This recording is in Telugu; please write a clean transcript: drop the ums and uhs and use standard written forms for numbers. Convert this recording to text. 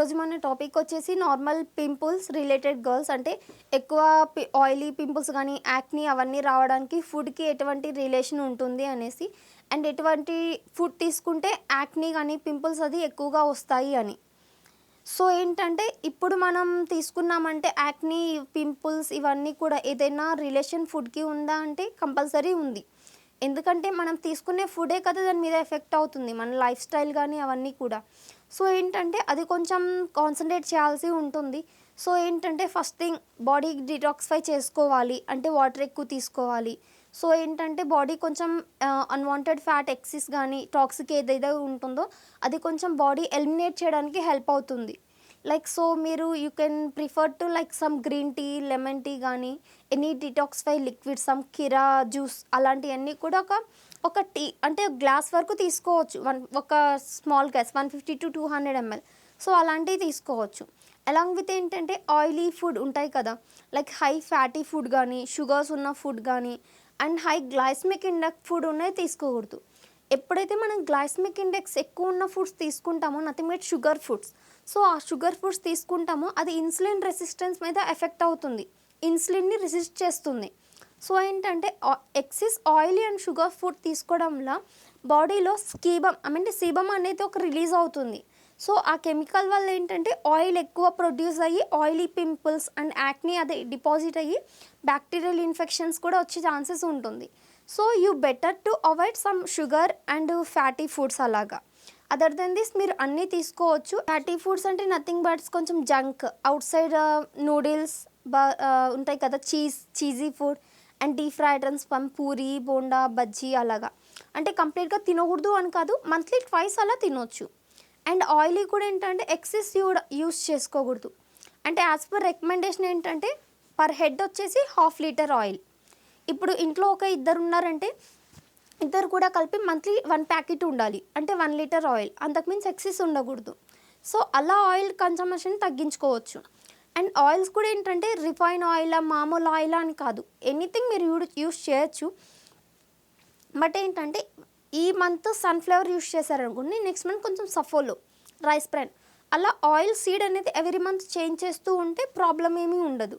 ఈరోజు మన టాపిక్ వచ్చేసి నార్మల్ పింపుల్స్ రిలేటెడ్ గర్ల్స్ అంటే ఎక్కువ ఆయిలీ పింపుల్స్ కానీ యాక్నీ అవన్నీ రావడానికి ఫుడ్కి ఎటువంటి రిలేషన్ ఉంటుంది అనేసి అండ్ ఎటువంటి ఫుడ్ తీసుకుంటే యాక్నీ కానీ పింపుల్స్ అది ఎక్కువగా వస్తాయి అని. సో ఏంటంటే ఇప్పుడు మనం తీసుకున్నామంటే యాక్నీ పింపుల్స్ ఇవన్నీ కూడా ఏదైనా రిలేషన్ ఫుడ్కి ఉందా అంటే కంపల్సరీ ఉంది. ఎందుకంటే మనం తీసుకునే ఫుడే కదా దాని మీద ఎఫెక్ట్ అవుతుంది, మన లైఫ్ స్టైల్ కానీ అవన్నీ కూడా. సో ఏంటంటే అది కొంచెం కాన్సన్ట్రేట్ చేయాల్సి ఉంటుంది. సో ఏంటంటే ఫస్ట్ థింగ్ బాడీ డిటాక్సిఫై చేసుకోవాలి అంటే వాటర్ ఎక్కువ తీసుకోవాలి. సో ఏంటంటే బాడీ కొంచెం అన్వాంటెడ్ ఫ్యాట్ ఎక్సిస్ కానీ టాక్సిక్ ఏదైతే ఉంటుందో అది కొంచెం బాడీ ఎలిమినేట్ చేయడానికి హెల్ప్ అవుతుంది. లైక్ సో మీరు you can prefer to like some green tea, lemon tea కానీ ఎనీ డిటాక్సిఫై లిక్విడ్, సమ్ కిరా జ్యూస్ అలాంటివన్నీ కూడా ఒక టీ అంటే గ్లాస్ వరకు తీసుకోవచ్చు. ఒక small glass 150 to 200 ml. So అలాంటివి తీసుకోవచ్చు. అలాంగ్ విత్ ఏంటంటే ఆయిలీ ఫుడ్ ఉంటాయి కదా, లైక్ హై ఫ్యాటీ ఫుడ్ కానీ షుగర్స్ ఉన్న ఫుడ్ కానీ and high glycemic index food ఉన్నది తీసుకోకూడదు. ఎప్పుడైతే మనం గ్లైసమిక్ ఇండెక్స్ ఎక్కువ ఉన్న ఫుడ్స్ తీసుకుంటామో nothing but sugar foods. So ఆ షుగర్ ఫుడ్స్ తీసుకుంటామో అది ఇన్సులిన్ రెసిస్టెన్స్ మీద ఎఫెక్ట్ అవుతుంది, ఇన్సులిన్ని రెసిస్ట్ చేస్తుంది. సో ఏంటంటే excess oily and sugar food తీసుకోవడం వల్ల బాడీలో సీబమ్ అనేది ఒక రిలీజ్ అవుతుంది. సో ఆ కెమికల్ వల్ల ఏంటంటే ఆయిల్ ఎక్కువ ప్రొడ్యూస్ అయ్యి ఆయిలీ పింపుల్స్ అండ్ యాక్నీ అది డిపాజిట్ అయ్యి బ్యాక్టీరియల్ ఇన్ఫెక్షన్స్ కూడా వచ్చే ఛాన్సెస్ ఉంటుంది. So you better to avoid some sugar and fatty foods అలాగా. అదర్ దెన్ దిస్ మీరు అన్నీ తీసుకోవచ్చు. ఫ్యాటీ ఫుడ్స్ అంటే నథింగ్ బట్స్ కొంచెం జంక్ అవుట్ సైడ్ నూడిల్స్ ఉంటాయి కదా, cheesy food and deep fried rice, puri bonda bajji అలాగా. అంటే కంప్లీట్గా తినకూడదు అని కాదు, మంత్లీ ట్వైస్ అలా తినొచ్చు. అండ్ ఆయిలీ కూడా ఏంటంటే ఎక్సెస్ యూస్ చేసుకోకూడదు. అంటే యాజ్ పర్ రికమెండేషన్ ఏంటంటే పర్ హెడ్ వచ్చేసి 1/2 లీటర్ ఆయిల్. ఇప్పుడు ఇంట్లో ఒక ఇద్దరు ఉన్నారంటే ఇద్దరు కూడా కలిపి మంత్లీ 1 ప్యాకెట్ ఉండాలి, అంటే 1 లీటర్ ఆయిల్. అంతకుమించి ఎక్సెస్ ఉండకూడదు. సో అలా ఆయిల్ కన్సంప్షన్ తగ్గించుకోవచ్చు. అండ్ ఆయిల్స్ కూడా ఏంటంటే రిఫైన్ ఆయిల్, మామూలు ఆయిల్ అని కాదు, ఎనీథింగ్ మీరు యూస్ చేయొచ్చు. బట్ ఏంటంటే ఈ మంత్ సన్ఫ్లవర్ యూస్ చేశారనుకోండి, నెక్స్ట్ మంత్ కొంచెం సఫోలో, రైస్ బ్రాన్ అలా ఆయిల్ సీడ్ అనేది ఎవ్రీ మంత్ చేంజ్ చేస్తూ ఉంటే ప్రాబ్లం ఏమీ ఉండదు.